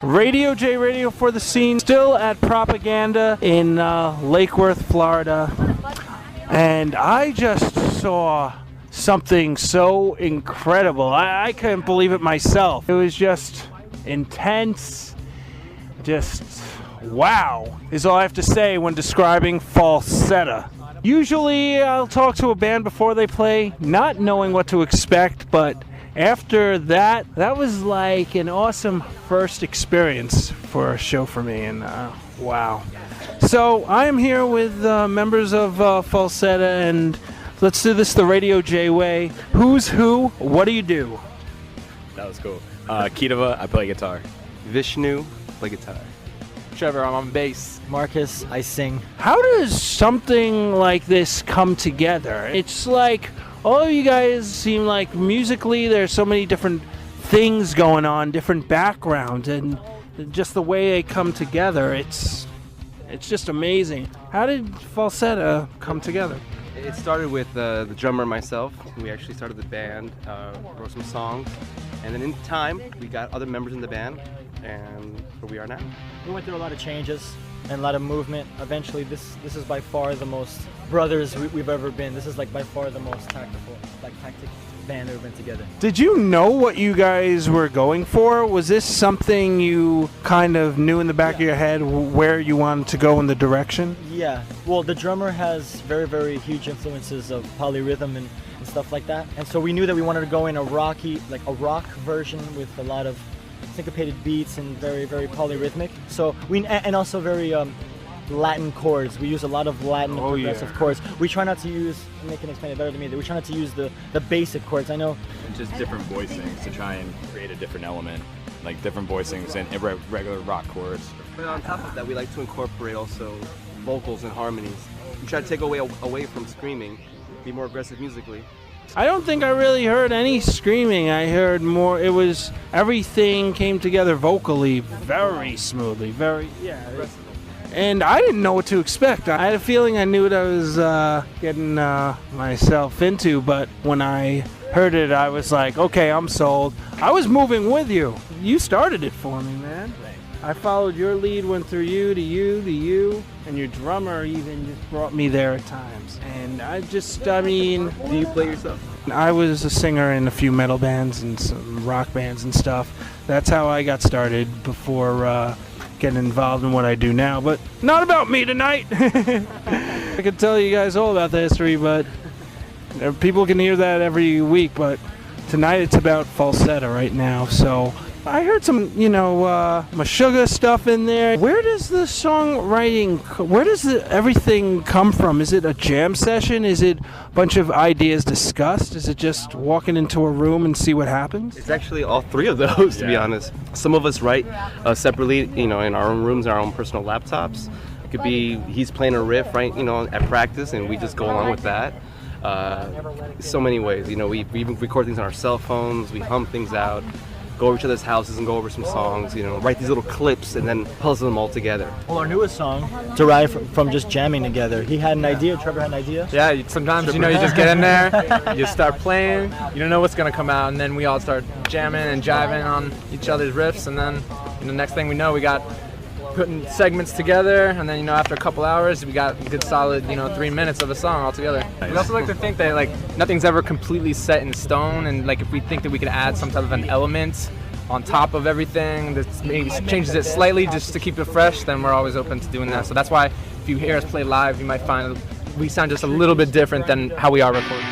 Radio J Radio for the Scene, still at Propaganda in Lake Worth, Florida. And I just saw something so incredible. I couldn't believe it myself. It was just intense. Just wow is all I have to say when describing Falseta. Usually I'll talk to a band before they play, not knowing what to expect, but after that was like an awesome first experience for a show for me, and wow. So I am here with members of Falseta, and let's do this the Radio J way. Who's who? What do you do? That was cool. Kitava, I play guitar. Vishnu, play guitar. Trevor, I'm on bass. Marcus, I sing. How does something like this come together? It's like all of you guys seem like musically there's so many different things going on, different backgrounds, and just the way they come together, it's just amazing. How did Falseta come together? It started with the drummer and myself. We actually started the band, wrote some songs, and then in time we got other members in the band, and here we are now. We went through a lot of changes and a lot of movement. Eventually, this is by far the most brothers we've ever been. This is like by far the most tactic band that we've been together. Did you know what you guys were going for? Was this something you kind of knew in the back of your head where you wanted to go in the direction? Yeah. Well, the drummer has very, very huge influences of polyrhythm and stuff like that. And so we knew that we wanted to go in a rock version with a lot of syncopated beats and very, very polyrhythmic. So and also very Latin chords. We use a lot of Latin progressive chords. We try not to use, and they can explain it better than me, we try not to use the basic chords. I know. Just different voicings to try and create a different element, like different voicings and regular rock chords. But on top of that, we like to incorporate also vocals and harmonies. We try to take away from screaming, be more aggressive musically. I don't think I really heard any screaming. I heard more, everything came together vocally very smoothly, and I didn't know what to expect. I had a feeling I knew what I was getting myself into, but when I heard it, I was like, okay, I'm sold. I was moving with you. You started it for me, man. I followed your lead, went through you, to you, to you, and your drummer even just brought me there at times. And Do you play yourself? I was a singer in a few metal bands and some rock bands and stuff. That's how I got started before getting involved in what I do now. But not about me tonight. I could tell you guys all about the history, but people can hear that every week. But tonight it's about Falseta right now. So I heard some, Meshuggah stuff in there. Where does the songwriting, everything come from? Is it a jam session? Is it a bunch of ideas discussed? Is it just walking into a room and see what happens? It's actually all three of those, to be honest. Some of us write separately, in our own rooms, our own personal laptops. It could be he's playing a riff, right, at practice, and we just go along with that. So many ways, we even record things on our cell phones, we hum things out. Go over each other's houses and go over some songs, write these little clips and then puzzle them all together. Well, our newest song derived from just jamming together. He had an idea, Trevor had an idea. Yeah, sometimes, you just get in there, you start playing, you don't know what's going to come out, and then we all start jamming and jiving on each other's riffs, and then, next thing we know, we got putting segments together, and then after a couple hours we got a good solid 3 minutes of a song all together. We also like to think that nothing's ever completely set in stone, and if we think that we could add some type of an element on top of everything that maybe changes it slightly just to keep it fresh, then we're always open to doing that. So that's why if you hear us play live, you might find we sound just a little bit different than how we are recording.